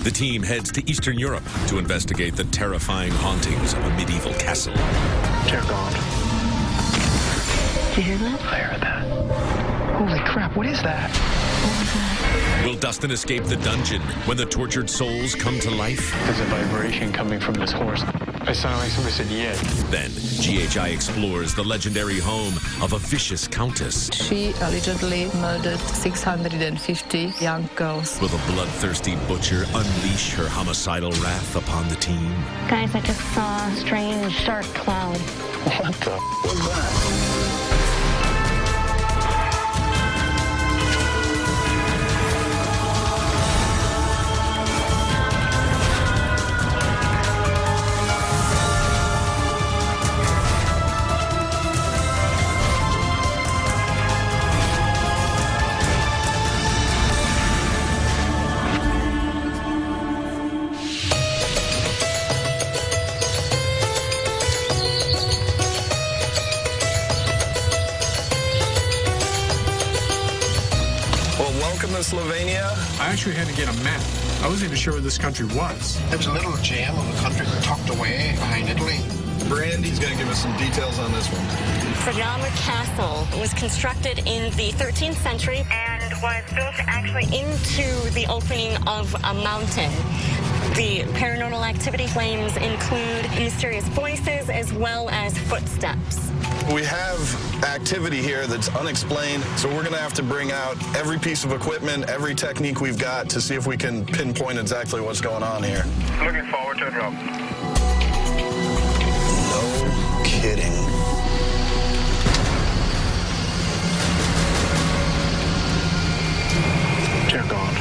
The team heads to Eastern Europe to investigate the terrifying hauntings of a medieval castle. Dear God. Did you hear that? I heard that. Holy crap, what is that? What was that? Will Dustin escape the dungeon when the tortured souls come to life? There's a vibration coming from this horse. It sounded like somebody said, yeah. Then, GHI explores the legendary home of a vicious Countess. She allegedly murdered 650 young girls. Will the bloodthirsty butcher unleash her homicidal wrath upon the team? Guys, I just saw a strange dark cloud. What the was that? Welcome to Slovenia. I actually had to get a map. I wasn't even sure where this country was. There was a little gem of a country tucked away behind Italy. Brandy's going to give us some details on this one. Frajamar Castle was constructed in the 13th century and was built actually into the opening of a mountain. The paranormal activity claims include mysterious voices as well as footsteps. We have activity here that's unexplained, so we're going to have to bring out every piece of equipment, every technique we've got to see if we can pinpoint exactly what's going on here. Looking forward to it, Rob. No kidding. Dear God.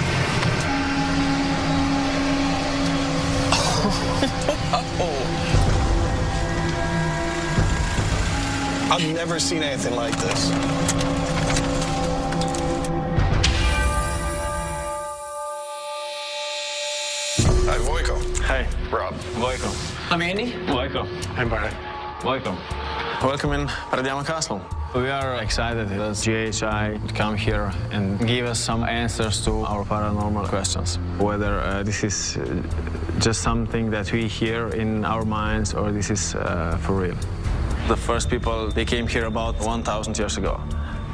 I've never seen anything like this. Hi, Vojko. Hi, Rob. Vojko. I'm Andy. Vojko. I'm Barney. Vojko. Welcome in Frajamar Castle. We are excited that GHI would come here and give us some answers to our paranormal questions. Whether this is just something that we hear in our minds or this is for real. The first people, they came here about 1,000 years ago.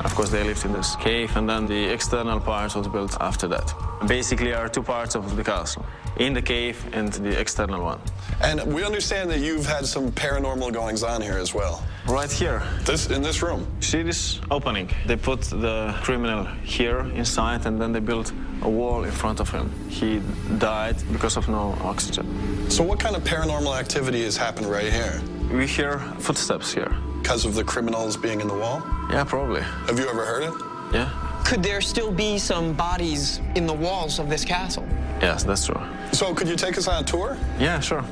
Of course, they lived in this cave, and then the external part was built after that. Basically, there are two parts of the castle, in the cave and the external one. And we understand that you've had some paranormal goings-on here as well. Right here. In this room? See this opening? They put the criminal here inside, and then they built a wall in front of him. He died because of no oxygen. So what kind of paranormal activity has happened right here? We hear footsteps here. Because of the criminals being in the wall? Yeah, probably. Have you ever heard it? Yeah. Could there still be some bodies in the walls of this castle? Yes, that's true. So could you take us on a tour? Yeah, sure.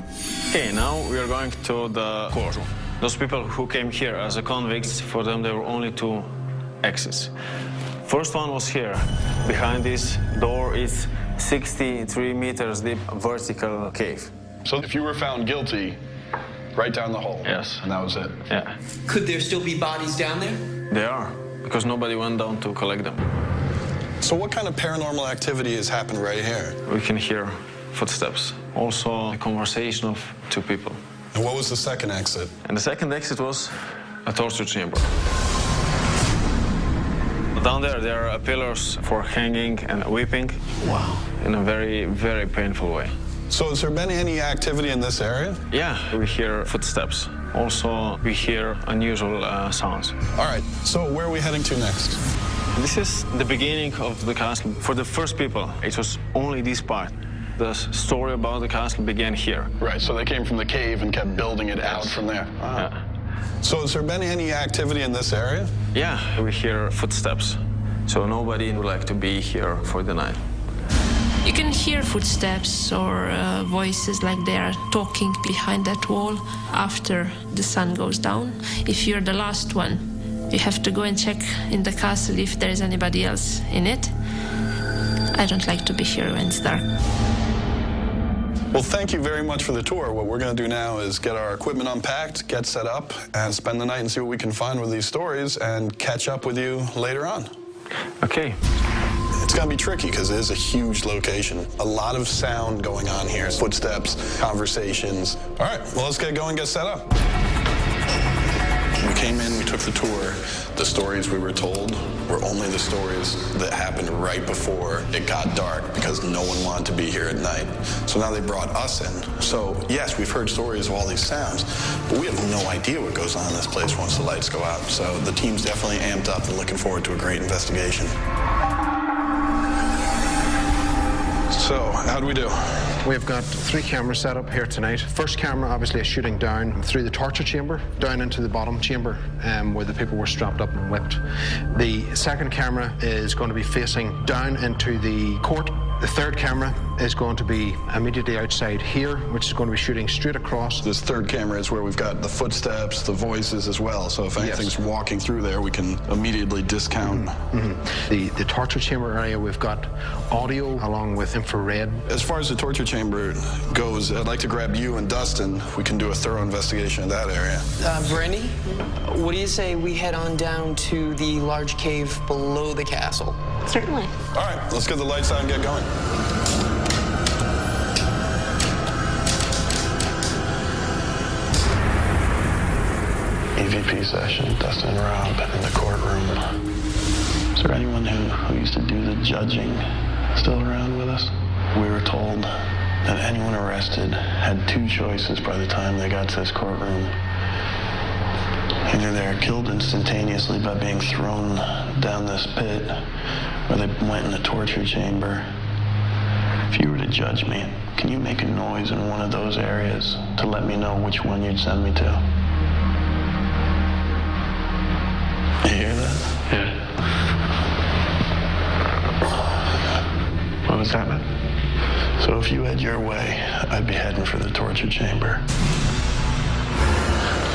Okay, now we are going to the court. Those people who came here as a convicts, for them there were only two exits. First one was here. Behind this door is 63 meters deep vertical cave. So if you were found guilty, right down the hole? Yes. And that was it? Yeah. Could there still be bodies down there? They are, because nobody went down to collect them. So what kind of paranormal activity has happened right here? We can hear footsteps. Also a conversation of two people. And what was the second exit? And the second exit was a torture chamber. Down there are pillars for hanging and whipping. Wow. In a very, very painful way. So has there been any activity in this area? Yeah, we hear footsteps. Also, we hear unusual sounds. All right, so where are we heading to next? This is the beginning of the castle. For the first people, it was only this part. The story about the castle began here. Right, so they came from the cave and kept building it out from there. Wow. Yeah. So has there been any activity in this area? Yeah, we hear footsteps. So nobody would like to be here for the night. You can hear footsteps or voices like they are talking behind that wall after the sun goes down. If you're the last one, you have to go and check in the castle if there is anybody else in it. I don't like to be here when it's dark. Well, thank you very much for the tour. What we're going to do now is get our equipment unpacked, get set up, and spend the night and see what we can find with these stories and catch up with you later on. Okay. It's going to be tricky because it is a huge location. A lot of sound going on here. Footsteps, conversations. All right, well, let's get going, get set up. We came in, we took the tour. The stories we were told were only the stories that happened right before it got dark because no one wanted to be here at night. So now they brought us in. So yes, we've heard stories of all these sounds, but we have no idea what goes on in this place once the lights go out. So the team's definitely amped up and looking forward to a great investigation. So, how'd we do? We've got 3 cameras set up here tonight. First camera obviously is shooting down through the torture chamber, down into the bottom chamber where the people were strapped up and whipped. The second camera is going to be facing down into the court. The third camera is going to be immediately outside here, which is going to be shooting straight across. This third camera is where we've got the footsteps, the voices as well. So if anything's walking through there, we can immediately discount. The torture chamber area, we've got audio along with infrared. As far as the torture chamber goes, I'd like to grab you and Dustin. We can do a thorough investigation of that area. Brandy, what do you say we head on down to the large cave below the castle? Certainly. All right, let's get the lights on and get going. EVP session, Dustin and Rob in the courtroom. Is there anyone who used to do the judging still around with us? We were told that anyone arrested had 2 choices by the time they got to this courtroom. Either they're killed instantaneously by being thrown down this pit, or they went in the torture chamber. If you were to judge me, can you make a noise in one of those areas to let me know which one you'd send me to? You hear that? Yeah. What was that, man? So if you had your way, I'd be heading for the torture chamber.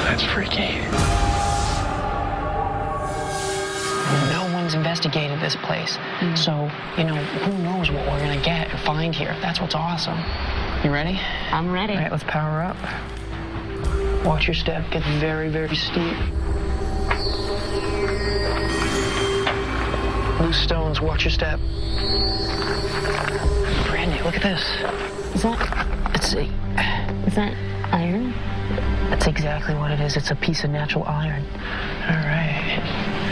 That's freaky. No one's investigated this place. So, you know, who knows what we're gonna get or find here. That's what's awesome. You ready? I'm ready. All right, let's power up. Watch your step. Get very, very steep. Loose stones. Watch your step. Brandy, look at this. Is that iron? That's exactly what it is. It's a piece of natural iron. All right.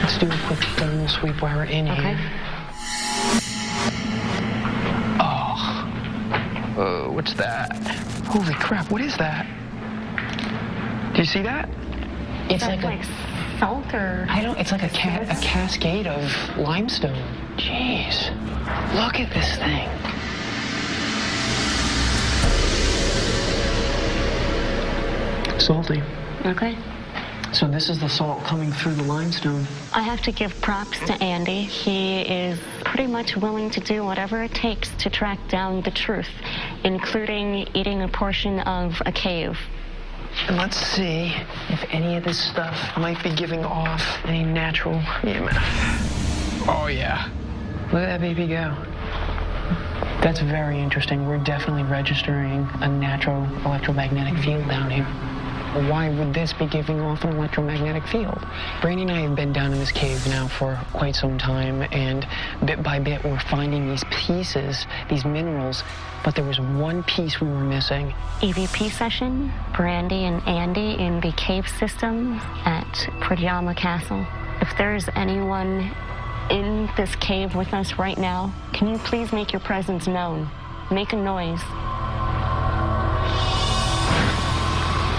Let's do a quick thermal sweep while we're in here. Oh. What's that? Holy crap, what is that? Do you see that? It's like salt or... it's like a cascade of limestone. Jeez. Look at this thing. Salty. Okay. So this is the salt coming through the limestone. I have to give props to Andy. He is pretty much willing to do whatever it takes to track down the truth, including eating a portion of a cave. And let's see if any of this stuff might be giving off any natural EMF. Oh, yeah. Look at that baby go. That's very interesting. We're definitely registering a natural electromagnetic field down here. Why would this be giving off an electromagnetic field? Brandy and I have been down in this cave now for quite some time, and bit by bit we're finding these pieces, these minerals, but there was one piece we were missing. EVP session, Brandy and Andy in the cave system at Pajama Castle. If there's anyone in this cave with us right now, can you please make your presence known? Make a noise.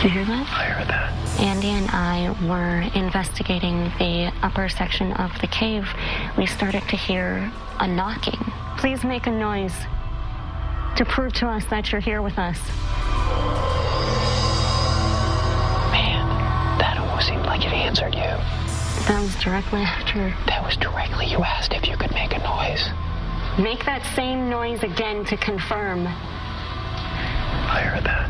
Did you hear that? I heard that. Andy and I were investigating the upper section of the cave. We started to hear a knocking. Please make a noise to prove to us that you're here with us. Man, that almost seemed like it answered you. That was directly after. That was directly. You asked if you could make a noise. Make that same noise again to confirm. I heard that.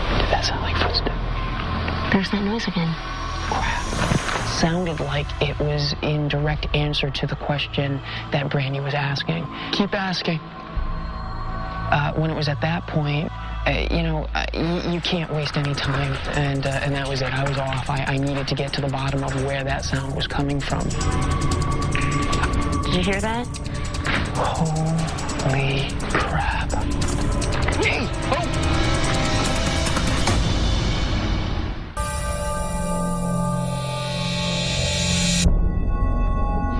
Did that sound like footsteps? There's that noise again. Crap. Sounded like it was in direct answer to the question that Brandy was asking. Keep asking. When it was at that point, you can't waste any time, and that was it. I was off. I needed to get to the bottom of where that sound was coming from. Did you hear that? Holy crap. Hey! Oh!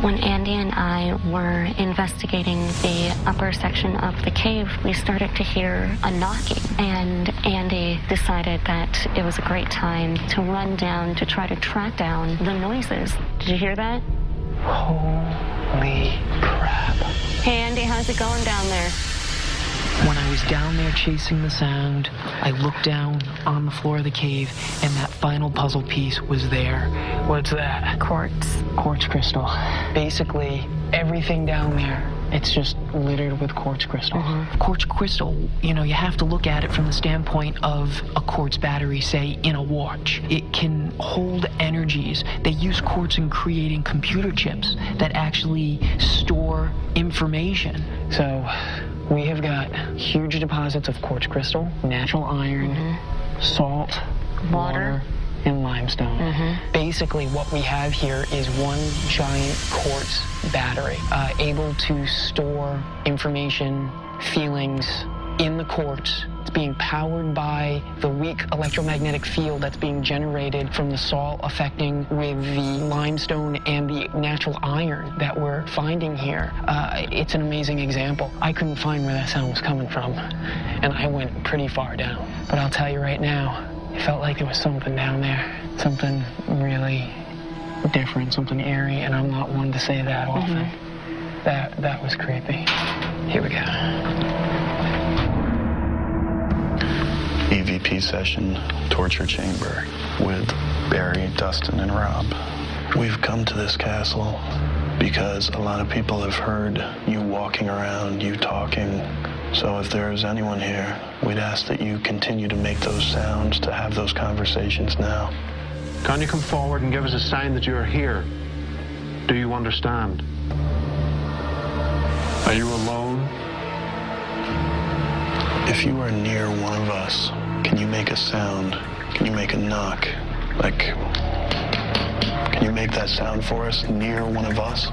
When Andy and I were investigating the upper section of the cave, we started to hear a knocking, and Andy decided that it was a great time to run down to try to track down the noises. Did you hear that? Holy crap. Hey Andy, how's it going down there? When I was down there chasing the sound, I looked down on the floor of the cave, and that final puzzle piece was there. What's that? Quartz. Quartz crystal. Basically, everything down there, it's just littered with quartz crystal. Quartz crystal, you know, you have to look at it from the standpoint of a quartz battery, say, in a watch. It can hold energies. They use quartz in creating computer chips that actually store information. So we have got huge deposits of quartz crystal, natural iron, salt, water, and limestone. Basically, what we have here is one giant quartz battery, able to store information, feelings in the quartz. It's being powered by the weak electromagnetic field that's being generated from the salt affecting with the limestone and the natural iron that we're finding here. It's an amazing example. I couldn't find where that sound was coming from, and I went pretty far down. But I'll tell you right now, it felt like there was something down there, something really different, something eerie, and I'm not one to say that often. That was creepy. Here we go. EVP session, torture chamber with Barry, Dustin, and Rob. We've come to this castle because a lot of people have heard you walking around, you talking. So if there's anyone here, we'd ask that you continue to make those sounds, to have those conversations now. Can you come forward and give us a sign that you're here? Do you understand? Are you alone? If you are near one of us, can you make a sound? Can you make a knock? Like, can you make that sound for us near one of us?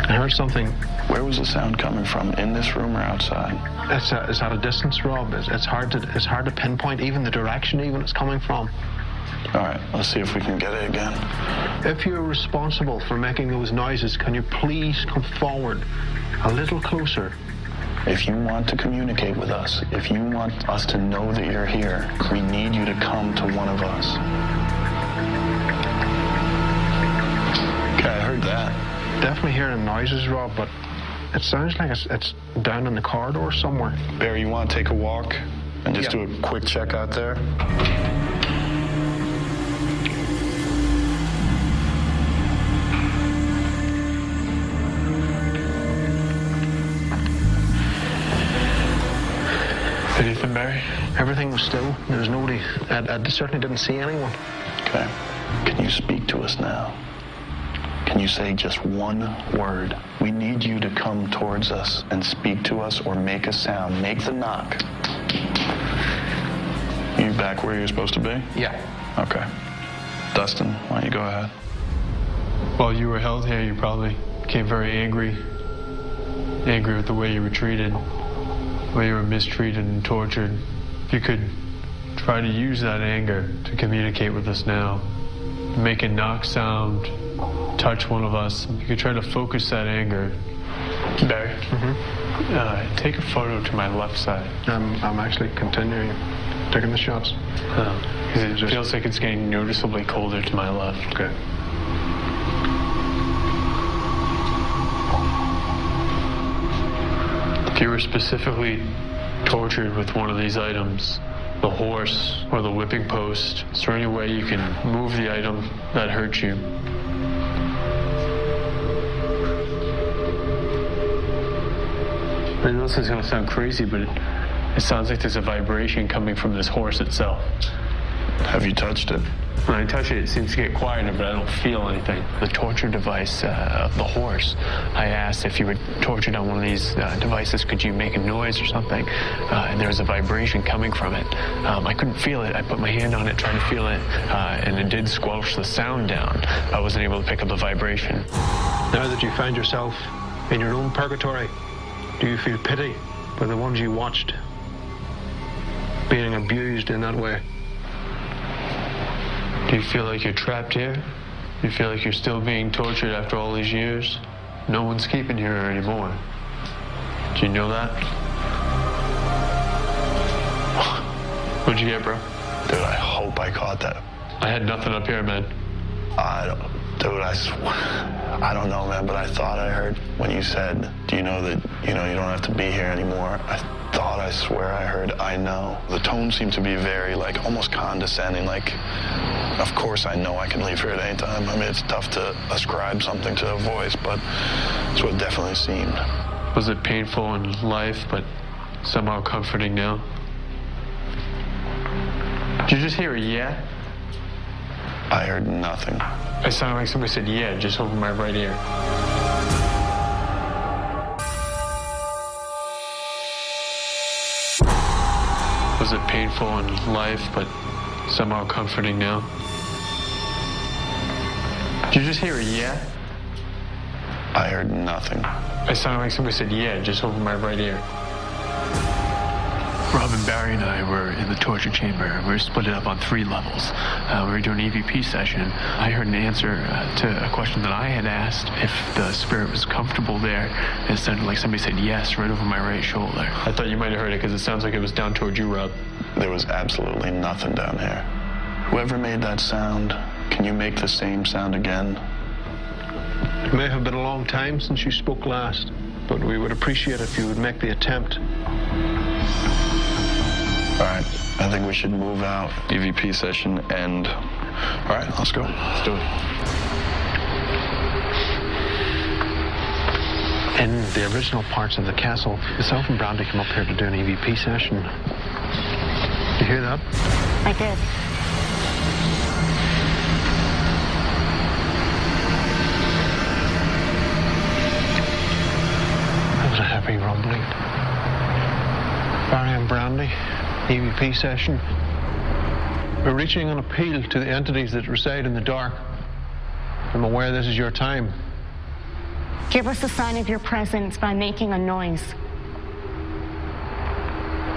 I heard something. Where was the sound coming from? In this room or outside? It's at a distance, Rob. It's hard to pinpoint even the direction even it's coming from. All right, let's see if we can get it again. If you're responsible for making those noises, can you please come forward a little closer? If you want to communicate with us, if you want us to know that you're here, we need you to come to one of us. Okay, I heard that. Definitely hearing noises, Rob, but it sounds like it's down in the corridor somewhere. Barry, you want to take a walk and just do a quick check out there? Anything, Barry? Everything was still. There was nobody. I certainly didn't see anyone. Okay. Can you speak to us now? Can you say just one word? We need you to come towards us and speak to us or make a sound. Make the knock. You back where you're supposed to be? Yeah. Okay. Dustin, why don't you go ahead? While you were held here, you probably became very angry. Angry with the way you were treated, the way you were mistreated and tortured. If you could try to use that anger to communicate with us now, make a knock sound, touch one of us. You could try to focus that anger. Barry, take a photo to my left side. I'm actually continuing taking the shots. Because it feels like it's getting noticeably colder to my left. Okay. If you were specifically tortured with one of these items, the horse or the whipping post, is there any way you can move the item that hurt you? I know this is going to sound crazy, but it sounds like there's a vibration coming from this horse itself. Have you touched it? When I touch it, it seems to get quieter, but I don't feel anything. The torture device of the horse, I asked if you were tortured on one of these devices, could you make a noise or something? And there was a vibration coming from it. I couldn't feel it. I put my hand on it, tried to feel it, and it did squelch the sound down. I wasn't able to pick up the vibration. Now that you find yourself in your own purgatory, do you feel pity for the ones you watched being abused in that way? Do you feel like you're trapped here? Do you feel like you're still being tortured after all these years? No one's keeping you here anymore. Do you know that? What'd you get, bro? Dude, I hope I caught that. I had nothing up here, man. Dude, I don't know, man, but I thought I heard when you said, do you know that, you don't have to be here anymore? I swear I heard, I know. The tone seemed to be very, almost condescending, of course I know I can leave here at any time. I mean, it's tough to ascribe something to a voice, but it's what it definitely seemed. Was it painful in life, but somehow comforting now? Did you just hear a yeah? I heard nothing. It sounded like somebody said yeah, just over my right ear. Was it painful in life, but somehow comforting now? Did you just hear a yeah? I heard nothing. It sounded like somebody said yeah, just over my right ear. Robin, Barry, and I were in the torture chamber. We were split up on 3 levels. We were doing an EVP session. I heard an answer to a question that I had asked if the spirit was comfortable there. It sounded like somebody said yes right over my right shoulder. I thought you might have heard it because it sounds like it was down toward you, Rob. There was absolutely nothing down here. Whoever made that sound, can you make the same sound again? It may have been a long time since you spoke last, but we would appreciate if you would make the attempt. All right, I think we should move out. EVP session end. All right, let's go. Let's do it. In the original parts of the castle, myself and Brandy came up here to do an EVP session. Did you hear that? I did. That was a heavy rumbling. Barry and Brandy, EVP session. We're reaching an appeal to the entities that reside in the dark. I'm aware this is your time. Give us a sign of your presence by making a noise.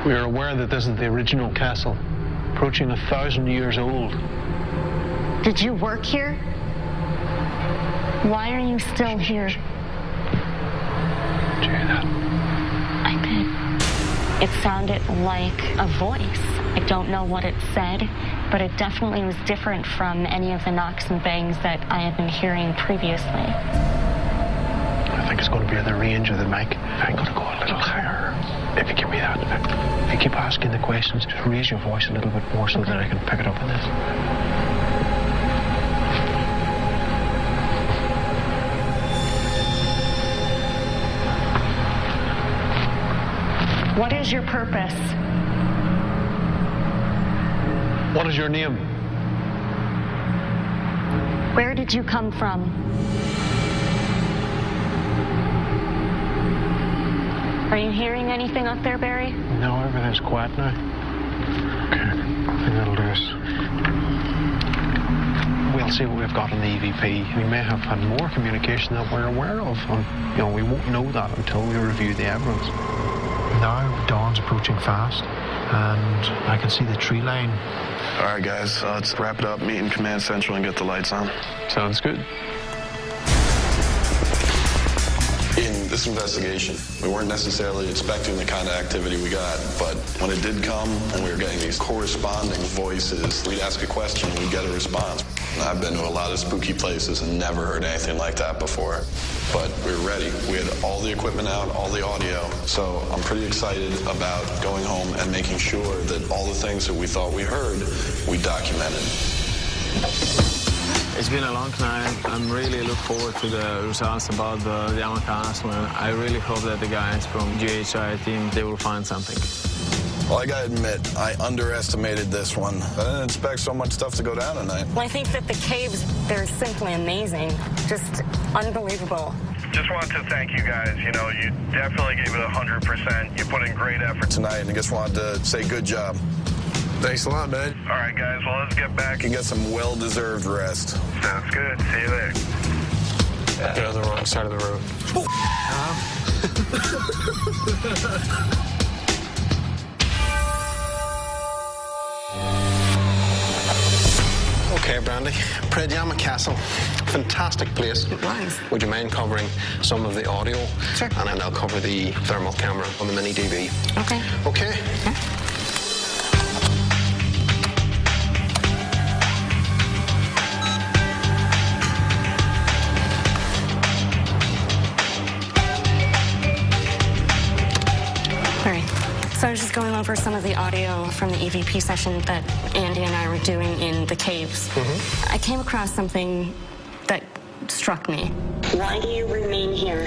We are aware that this is the original castle, approaching 1,000 years old. Did you work here? Why are you still here? Did you hear that? I did. It sounded like a voice. I don't know what it said, but it definitely was different from any of the knocks and bangs that I had been hearing previously. I think it's going to be in the range of the mic. I'm going to go a little higher. If you give me that. If you keep asking the questions, just raise your voice a little bit more so that I can pick it up on this. What is your purpose? What is your name? Where did you come from? Are you hearing anything up there, Barry? No, everything's quiet now. Okay, I think that'll do us. We'll see what we've got in the EVP. We may have had more communication that we're aware of. We won't know that until we review the evidence. Now, dawn's approaching fast, and I can see the tree line. All right, guys, let's wrap it up, meet in Command Central, and get the lights on. Sounds good. In this investigation, we weren't necessarily expecting the kind of activity we got, but when it did come and we were getting these corresponding voices, we'd ask a question and we'd get a response. And I've been to a lot of spooky places and never heard anything like that before. But we were ready. We had all the equipment out, all the audio. So I'm pretty excited about going home and making sure that all the things that we thought we heard, we documented. It's been a long night. I'm really looking forward to the results about the Castle, and I really hope that the guys from GHI team, they will find something. Well, I gotta admit, I underestimated this one. I didn't expect so much stuff to go down tonight. Well, I think that the caves, they're simply amazing. Just unbelievable. Just wanted to thank you guys. You know, you definitely gave it 100%. You put in great effort tonight, and I just wanted to say good job. Thanks a lot, man. All right, guys, well, let's get back. You get some well-deserved rest. Sounds good. See you there. You're on the wrong side of the road. Okay, Brandy. Pradjama Castle. Fantastic place. It was. Would you mind covering some of the audio? Sure. And then I'll cover the thermal camera on the mini DV. Okay. Okay. Yeah. So I was just going over some of the audio from the EVP session that Andy and I were doing in the caves. Mm-hmm. I came across something that struck me. Why do you remain here?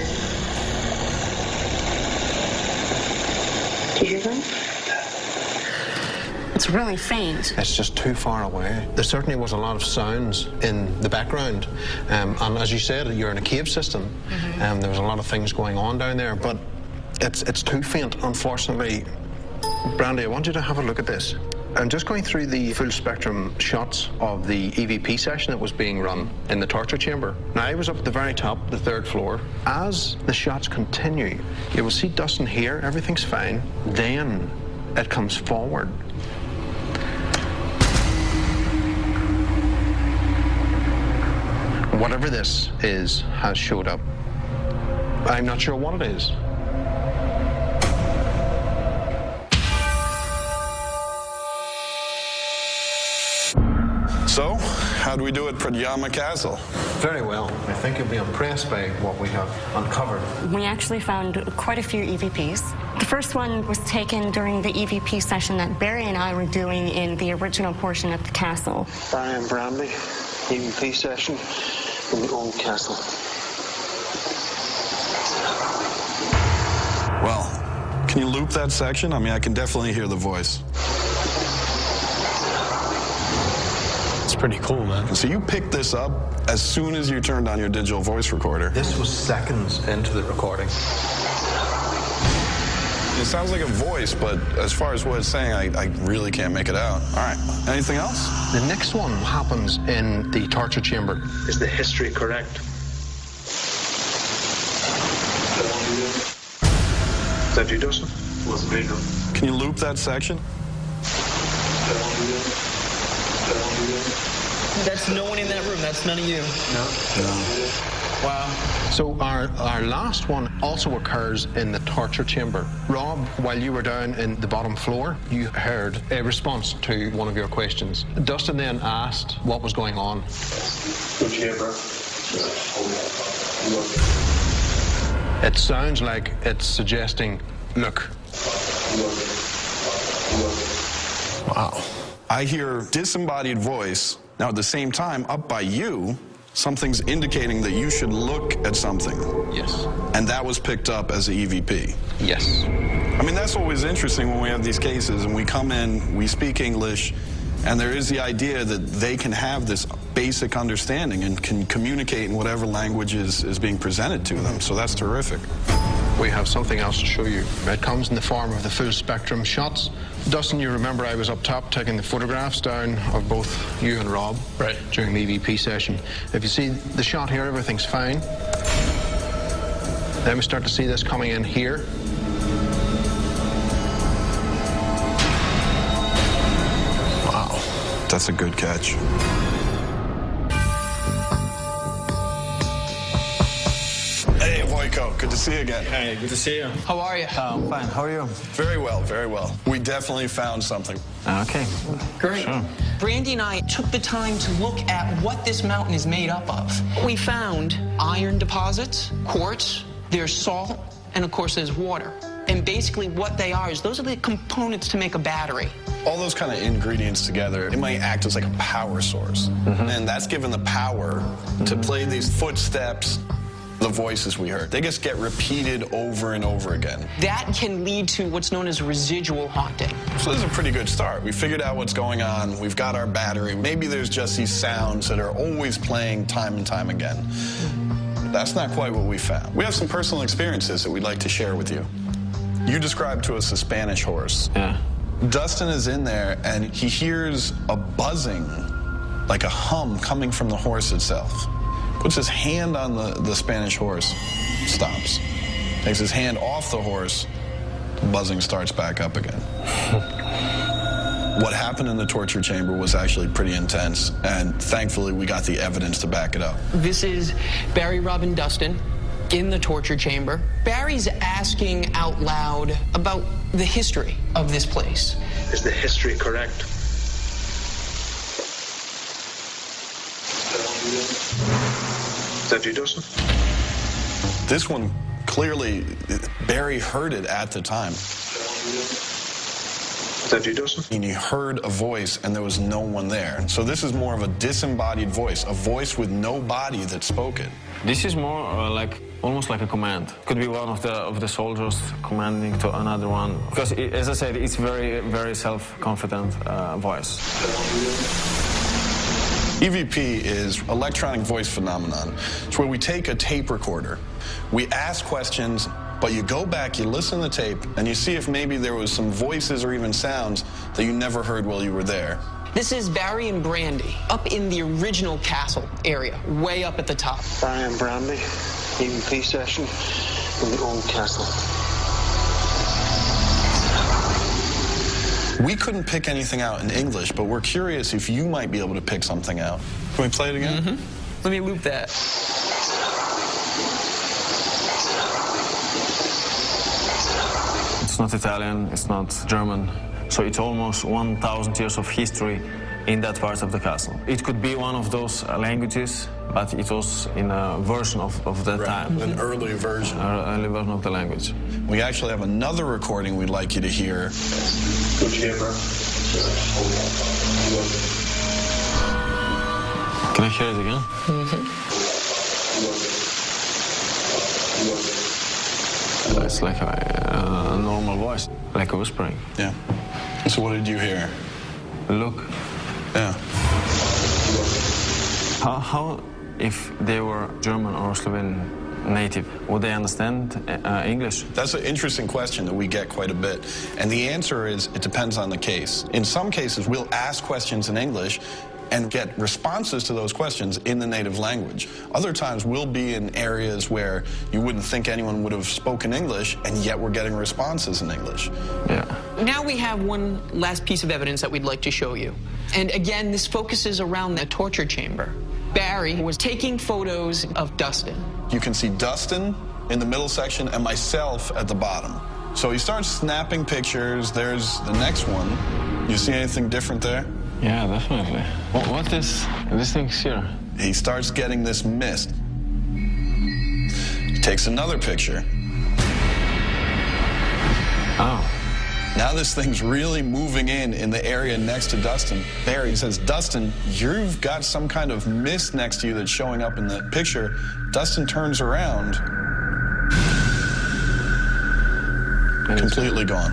Do you hear that? It's really faint. It's just too far away. There certainly was a lot of sounds in the background. And as you said, you're in a cave system. There was a lot of things going on down there, but it's too faint, unfortunately. Brandy, I want you to have a look at this. I'm just going through the full spectrum shots of the EVP session that was being run in the torture chamber. Now, I was up at the very top, the 3rd floor. As the shots continue, you will see Dustin here, everything's fine. Then it comes forward. Whatever this is has showed up. I'm not sure what it is. So, how do we do at Pradjama Castle? Very well. I think you'll be impressed by what we have uncovered. We actually found quite a few EVPs. The first one was taken during the EVP session that Barry and I were doing in the original portion of the castle. Brian Bramley, EVP session in the old castle. Well, can you loop that section? I mean, I can definitely hear the voice. Pretty cool, man. So you picked this up as soon as you turned on your digital voice recorder. This was seconds into the recording. It sounds like a voice, but as far as what it's saying, I really can't make it out. All right, anything else? The next one happens in the torture chamber. Is the history correct? Is that you, Dustin? Can you loop that section? That's no one in that room. That's none of you. No. Wow. So our last one also occurs in the torture chamber. Rob, while you were down in the bottom floor, you heard a response to one of your questions. Dustin then asked what was going on. It sounds like it's suggesting, look. Wow. I hear disembodied voice. Now, at the same time, up by you, something's indicating that you should look at something. Yes. And that was picked up as an EVP. Yes. I mean, that's always interesting when we have these cases and we come in, we speak English, and there is the idea that they can have this basic understanding and can communicate in whatever language is being presented to them. So that's terrific. We have something else to show you. It comes in the form of the full spectrum shots. Dustin, you remember I was up top taking the photographs down of both you and Rob during the EVP session. If you see the shot here, everything's fine. Then we start to see this coming in here. Wow, that's a good catch. Hey, Voiko, good to see you again. Hey, good to see you. How are you? I'm fine. How are you? Very well, very well. We definitely found something. Okay. Great. Sure. Brandy and I took the time to look at what this mountain is made up of. We found iron deposits, quartz, there's salt, and of course there's water. And basically what they are is those are the components to make a battery. All those kind of ingredients together, it might act as like a power source. And that's given the power to play these footsteps the voices we heard. They just get repeated over and over again. That can lead to what's known as residual haunting. So this is a pretty good start. We figured out what's going on. We've got our battery. Maybe there's just these sounds that are always playing time and time again. That's not quite what we found. We have some personal experiences that we'd like to share with you. You described to us a Spanish horse. Yeah. Dustin is in there, and he hears a buzzing, like a hum coming from the horse itself. Puts his hand on the Spanish horse, stops. Takes his hand off the horse, the buzzing starts back up again. What happened in the torture chamber was actually pretty intense, and thankfully we got the evidence to back it up. This is Barry, Rob, and Dustin in the torture chamber. Barry's asking out loud about the history of this place. Is the history correct? Is that you, Dustin? This one, clearly, Barry heard it at the time. Is that you, Dustin? And he heard a voice, and there was no one there. So this is more of a disembodied voice, a voice with no body that spoke it. This is more almost like a command. Could be one of the soldiers commanding to another one. Because, as I said, it's very, very self-confident voice. EVP is electronic voice phenomenon. It's where we take a tape recorder, we ask questions, but you go back, you listen to the tape, and you see if maybe there was some voices or even sounds that you never heard while you were there. This is Barry and Brandy up in the original castle area, way up at the top. Barry and Brandy, EVP session in the old castle. We couldn't pick anything out in English, but we're curious if you might be able to pick something out. Can we play it again? Mm-hmm. Let me loop that. It's not Italian, it's not German, so it's almost 1,000 years of history in that part of the castle. It could be one of those languages, but it was in a version of that time. An early version. Early version of the language. We actually have another recording we'd like you to hear. Can I hear it again? Mm-hmm. It's like a normal voice, like a whispering. Yeah. So what did you hear? Look. Yeah. How if they were German or Slovenian native, would they understand English? That's an interesting question that we get quite a bit. And the answer is, it depends on the case. In some cases, we'll ask questions in English and get responses to those questions in the native language. Other times, we'll be in areas where you wouldn't think anyone would have spoken English, and yet we're getting responses in English. Yeah. Now we have one last piece of evidence that we'd like to show you. And again, this focuses around the torture chamber. Barry was taking photos of Dustin. You can see Dustin in the middle section and myself at the bottom. So he starts snapping pictures. There's the next one. You see anything different there? Yeah, definitely. What is this thing here? He starts getting this mist. He takes another picture. Oh. Now this thing's really moving in the area next to Dustin. Barry says, Dustin, you've got some kind of mist next to you that's showing up in the picture. Dustin turns around. Completely gone.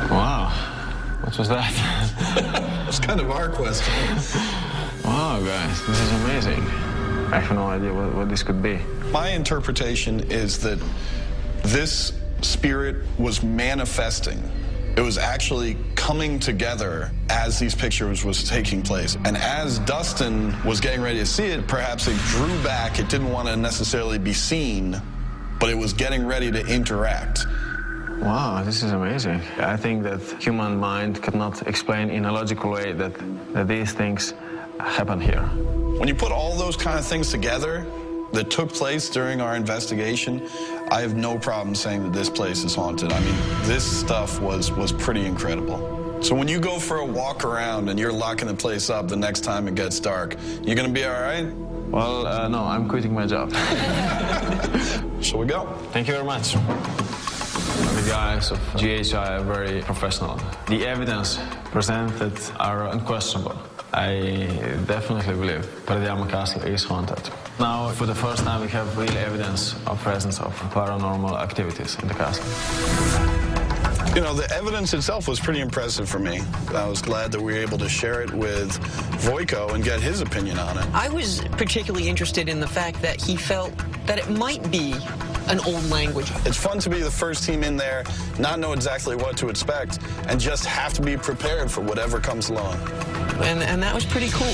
Wow. What was that? It's kind of our question. Wow, guys, this is amazing. I have no idea what this could be. My interpretation is that this spirit was manifesting. It was actually coming together as these pictures was taking place. And as Dustin was getting ready to see it, perhaps it drew back. It didn't want to necessarily be seen, but it was getting ready to interact. Wow, this is amazing. I think that human mind cannot explain in a logical way that these things happen here. When you put all those kind of things together that took place during our investigation, I have no problem saying that this place is haunted. I mean, this stuff was pretty incredible. So when you go for a walk around and you're locking the place up the next time it gets dark, you gonna be all right? Well, no, I'm quitting my job. Shall we go? Thank you very much. The guys of GHI are very professional. The evidence presented are unquestionable. I definitely believe Pardiamo Castle is haunted. Now, for the first time, we have real evidence of presence of paranormal activities in the castle. You know, the evidence itself was pretty impressive for me. I was glad that we were able to share it with Vojko and get his opinion on it. I was particularly interested in the fact that he felt that it might be an old language. It's fun to be the first team in there, not know exactly what to expect, and just have to be prepared for whatever comes along. And that was pretty cool.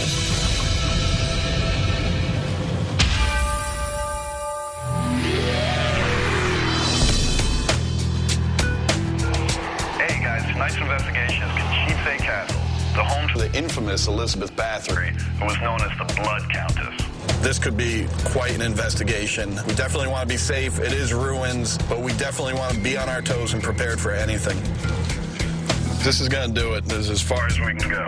Hey guys, tonight's investigation is Countess Castle, the home to the infamous Elizabeth Bathory, who was known as the Blood Countess. This could be quite an investigation. We definitely want to be safe. It is ruins, but we definitely want to be on our toes and prepared for anything. This is going to do it. This is as far as we can go.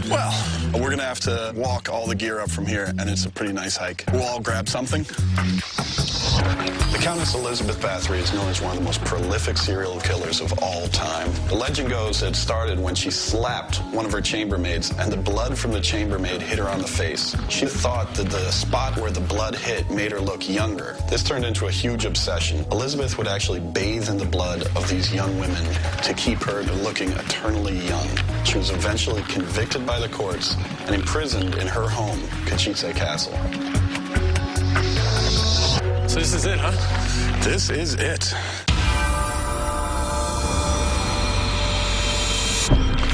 Well, we're going to have to walk all the gear up from here, and it's a pretty nice hike. We'll all grab something. The Countess Elizabeth Bathory is known as one of the most prolific serial killers of all time. The legend goes that it started when she slapped one of her chambermaids and the blood from the chambermaid hit her on the face. She thought that the spot where the blood hit made her look younger. This turned into a huge obsession. Elizabeth would actually bathe in the blood of these young women to keep her looking eternally young. She was eventually convicted by the courts and imprisoned in her home, Countess Castle. So this is it, huh? This is it.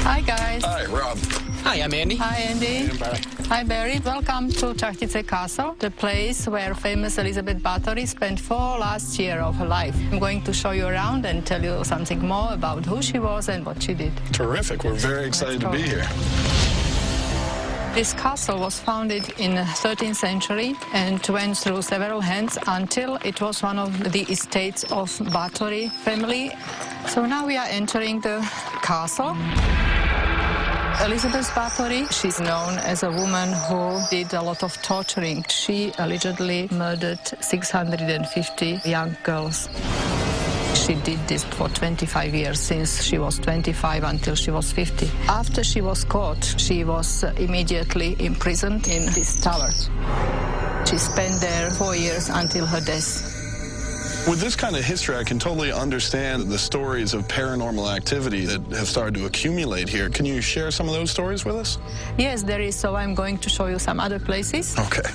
Hi, guys. Hi, Rob. Hi, I'm Andy. Hi, Andy. Hi, Barry. Welcome to Countess Castle, the place where famous Elizabeth Bathory spent 4 last years of her life. I'm going to show you around and tell you something more about who she was and what she did. Terrific. We're very excited to be here. This castle was founded in the 13th century and went through several hands until it was one of the estates of Bathory family. So now we are entering the castle. Elizabeth Bathory, she's known as a woman who did a lot of torturing. She allegedly murdered 650 young girls. She did this for 25 years, since she was 25 until she was 50. After she was caught, she was immediately imprisoned in this tower. She spent there 4 years until her death. With this kind of history, I can totally understand the stories of paranormal activity that have started to accumulate here. Can you share some of those stories with us? Yes, there is, so I'm going to show you some other places. Okay.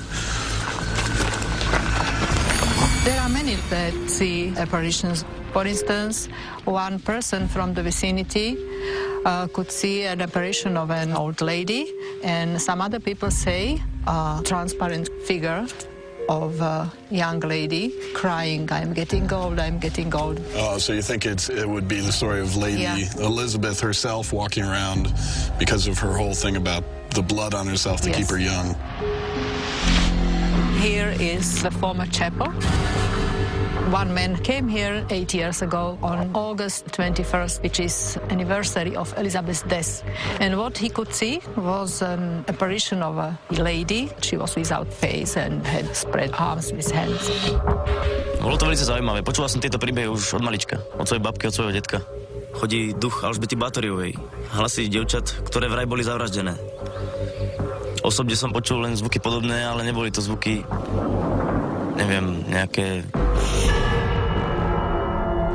There are many that see apparitions. For instance, one person from the vicinity could see an apparition of an old lady, and some other people say a transparent figure of a young lady crying, "I'm getting old, I'm getting old." Oh, so you think it would be the story of Lady Elizabeth herself walking around because of her whole thing about the blood on herself to keep her young. Here is the former chapel. One man came here 8 years ago on August 21st, which is anniversary of Elizabeth's death. And what he could see was an apparition of a lady. She was without face and had spread arms with hands. Bolo to veľmi zaujímavé. Počula som tieto príbehy už od malička, od svojej babky, od svojho detka. Chodí duch Alžbety Bathoryovej, hlasy dievčat, ktoré vraj boli zavraždené. Osobne som počul len zvuky podobné, ale neboli to zvuky, neviem, nejaké...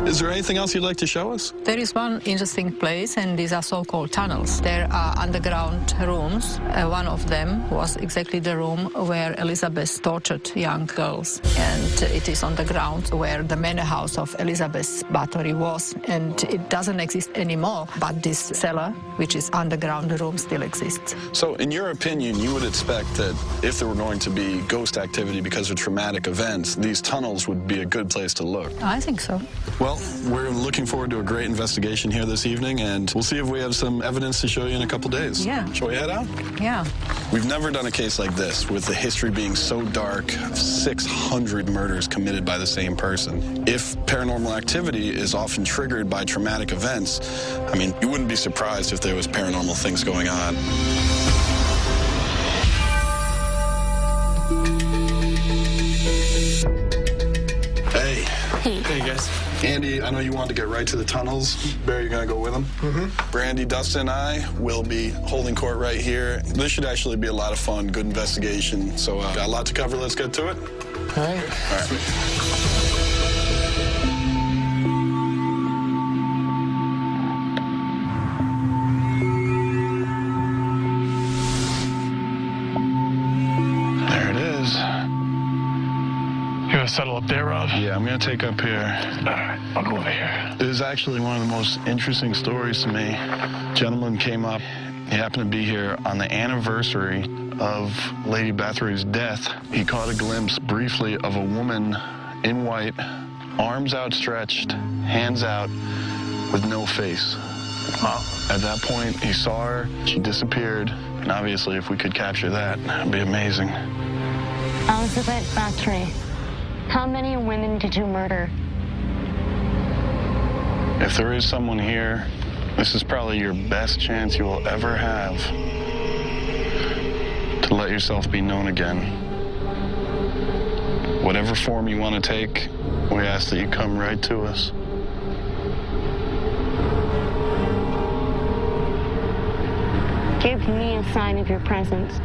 Is there anything else you'd like to show us? There is one interesting place, and these are so-called tunnels. There are underground rooms. One of them was exactly the room where Elizabeth tortured young girls. And it is on the ground where the manor house of Elizabeth Bathory was. And it doesn't exist anymore, but this cellar, which is underground room, still exists. So in your opinion, you would expect that if there were going to be ghost activity because of traumatic events, these tunnels would be a good place to look? I think so. Well, we're looking forward to a great investigation here this evening, and we'll see if we have some evidence to show you in a couple days. Yeah. Shall we head out? Yeah. We've never done a case like this, with the history being so dark, 600 murders committed by the same person. If paranormal activity is often triggered by traumatic events, I mean, you wouldn't be surprised if there was paranormal things going on. Hey. Hey, guys. Andy, I know you wanted to get right to the tunnels. Barry, you're going to go with him? Mm-hmm. Brandy, Dustin, and I will be holding court right here. This should actually be a lot of fun, good investigation. So got a lot to cover. Let's get to it. All right. All right. Settle up there, Rob? Yeah, I'm going to take up here. All right, I'll go over here. This is actually one of the most interesting stories to me. A gentleman came up. He happened to be here on the anniversary of Lady Bathory's death. He caught a glimpse briefly of a woman in white, arms outstretched, hands out, with no face. At that point, he saw her. She disappeared. And obviously, if we could capture that, that'd be amazing. Elizabeth Bathory. How many women did you murder? If there is someone here, this is probably your best chance you will ever have to let yourself be known again. Whatever form you want to take, we ask that you come right to us. Give me a sign of your presence.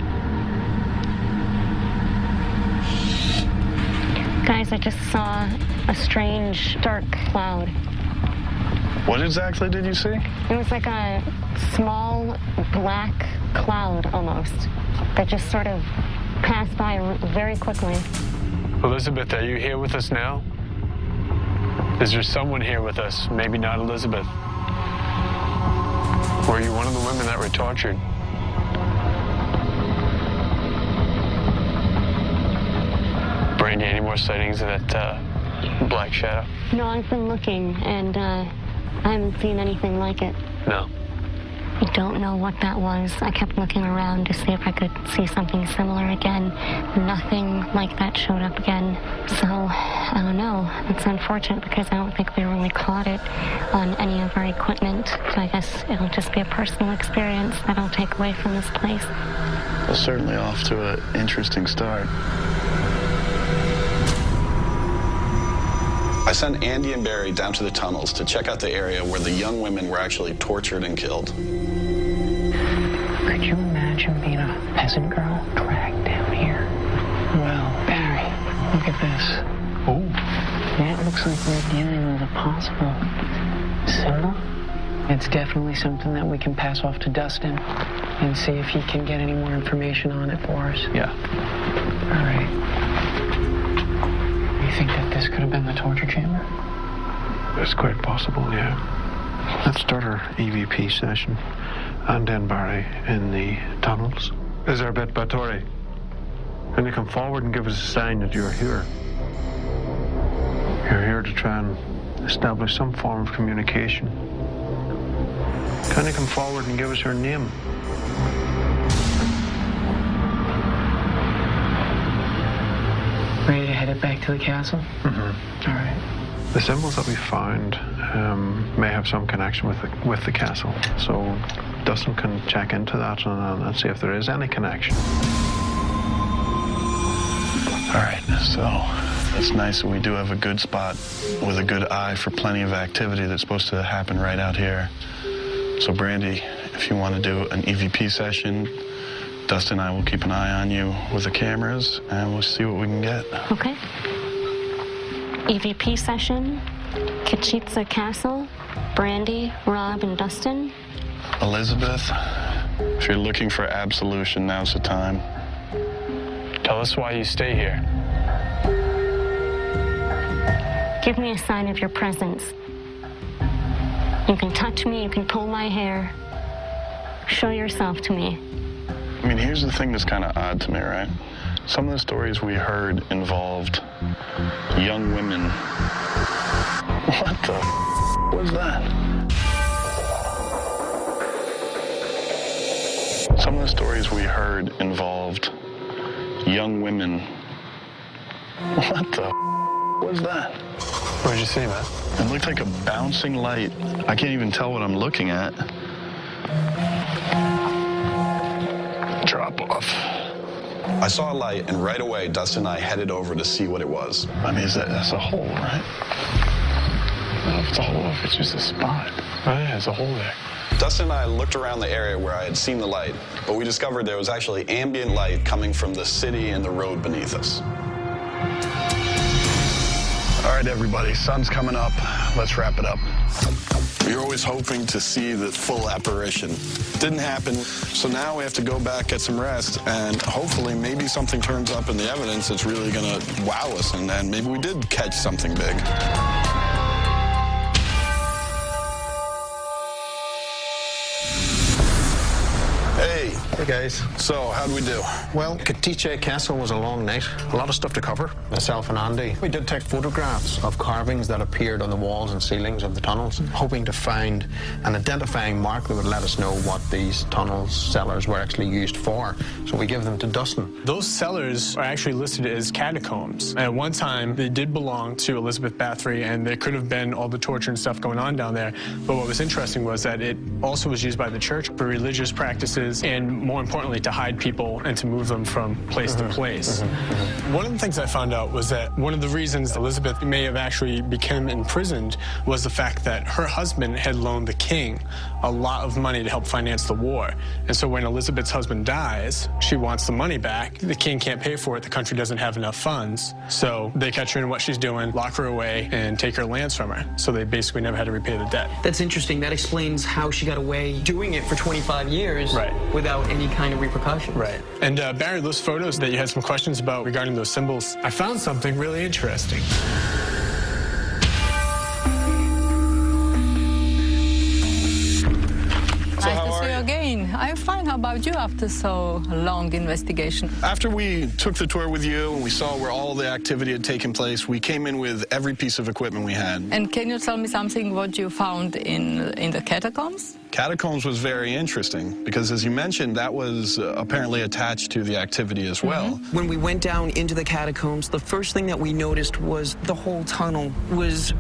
Guys, I just saw a strange, dark cloud. What exactly did you see? It was like a small, black cloud, almost, that just sort of passed by very quickly. Elizabeth, are you here with us now? Is there someone here with us? Maybe not Elizabeth. Were you one of the women that were tortured? Brandy, any more sightings of that black shadow? No, I've been looking, and I haven't seen anything like it. No. I don't know what that was. I kept looking around to see if I could see something similar again. Nothing like that showed up again. So, I don't know. It's unfortunate because I don't think we really caught it on any of our equipment. So I guess it'll just be a personal experience that I'll take away from this place. Well, certainly off to an interesting start. I sent Andy and Barry down to the tunnels to check out the area where the young women were actually tortured and killed. Could you imagine being a peasant girl dragged down here? Well, Barry, look at this. Oh. That looks like we're dealing with a possible symbol. It's definitely something that we can pass off to Dustin and see if he can get any more information on it for us. Yeah. All right. You think that this could have been the torture chamber? It's quite possible, yeah. Let's start our EVP session. And then Barry in the tunnels. Elizabeth Bathory, can you come forward and give us a sign that you're here? You're here to try and establish some form of communication. Can you come forward and give us your name? Ready to head it back to the castle? Mm-hmm. All right. The symbols that we found may have some connection with the castle. So Dustin can check into that and see if there is any connection. All right, so it's nice that we do have a good spot with a good eye for plenty of activity that's supposed to happen right out here. So Brandy, if you want to do an EVP session, Dustin and I will keep an eye on you with the cameras, and we'll see what we can get. Okay. EVP session, Kachitsa Castle, Brandy, Rob, and Dustin. Elizabeth, if you're looking for absolution, now's the time. Tell us why you stay here. Give me a sign of your presence. You can touch me, you can pull my hair. Show yourself to me. I mean, here's the thing that's kind of odd to me, right? Some of the stories we heard involved young women. What the was that? Some of the stories we heard involved young women. What the was that? What did you see, man? It looked like a bouncing light. I can't even tell what I'm looking at. Drop off. I saw a light, and right away, Dustin and I headed over to see what it was. I mean, that's a hole, right? if it's a hole, if it's just a spot. Oh yeah, it's a hole there. Dustin and I looked around the area where I had seen the light, but we discovered there was actually ambient light coming from the city and the road beneath us. All right, everybody, sun's coming up. Let's wrap it up. We were always hoping to see the full apparition. Didn't happen, so now we have to go back, get some rest, and hopefully maybe something turns up in the evidence that's really gonna wow us, and maybe we did catch something big. Hey guys. So, how'd we do? Well, Countess Castle was a long night. A lot of stuff to cover. Myself and Andy. We did take photographs of carvings that appeared on the walls and ceilings of the tunnels, hoping to find an identifying mark that would let us know what these tunnels, cellars were actually used for. So we give them to Dustin. Those cellars are actually listed as catacombs. At one time, they did belong to Elizabeth Bathory, and there could have been all the torture and stuff going on down there. But what was interesting was that it also was used by the church for religious practices and, more importantly, to hide people and to move them from place to place. One of the things I found out was that one of the reasons Elizabeth may have actually become imprisoned was the fact that her husband had loaned the king a lot of money to help finance the war. And so when Elizabeth's husband dies, she wants the money back. The king can't pay for it. The country doesn't have enough funds. So they catch her in what she's doing, lock her away, and take her lands from her. So they basically never had to repay the debt. That's interesting. That explains how she got away doing it for 25 years without any kind of repercussion. Right. And Barry, those photos that you had some questions about regarding those symbols, I found something really interesting. Nice to see you again. I'm fine. How about you after so long investigation? After we took the tour with you and we saw where all the activity had taken place, we came in with every piece of equipment we had. And can you tell me something what you found in the catacombs? Catacombs was very interesting because, as you mentioned, that was apparently attached to the activity as well. When we went down into the catacombs, the first thing that we noticed was the whole tunnel was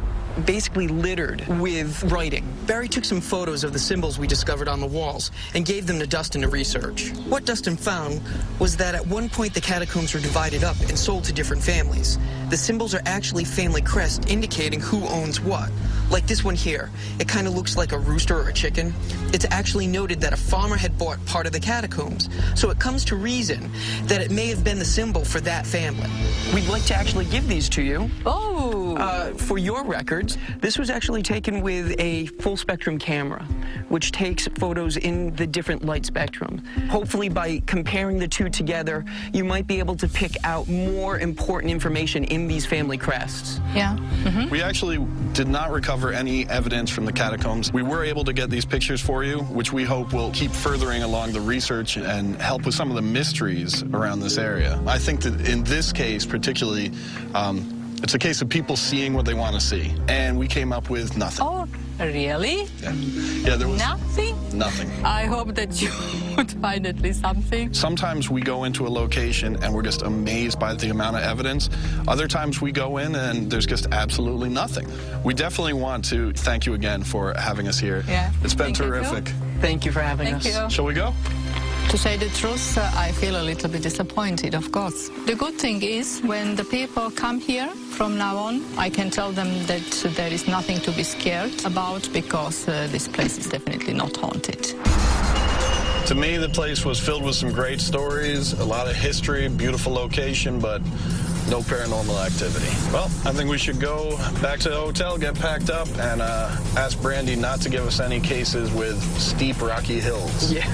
basically littered with writing. Barry took some photos of the symbols we discovered on the walls and gave them to Dustin to research. What Dustin found was that at one point the catacombs were divided up and sold to different families. The symbols are actually family crests indicating who owns what. Like this one here, it kind of looks like a rooster or a chicken. It's actually noted that a farmer had bought part of the catacombs, so it comes to reason that it may have been the symbol for that family. We'd like to actually give these to you. For your records, this was actually taken with a full-spectrum camera, which takes photos in the different light spectrum. Hopefully, by comparing the two together, you might be able to pick out more important information in these family crests. Yeah. We actually did not recover any evidence from the catacombs. We were able to get these pictures for you, which we hope will keep furthering along the research and help with some of the mysteries around this area. I think that in this case particularly, it's a case of people seeing what they want to see, and we came up with nothing. Oh, really? Yeah, there was nothing? Nothing. I hope that you would find at least something. Sometimes we go into a location and we're just amazed by the amount of evidence. Other times we go in and there's just absolutely nothing. We definitely want to thank you again for having us here. Yeah. It's been terrific. Thank you for having us. Thank you. Shall we go? To say the truth, I feel a little bit disappointed, of course. The good thing is, when the people come here from now on, I can tell them that there is nothing to be scared about because this place is definitely not haunted. To me, the place was filled with some great stories, a lot of history, beautiful location, but no paranormal activity. Well, I think we should go back to the hotel, get packed up, and ask Brandy not to give us any cases with steep, rocky hills. Yeah.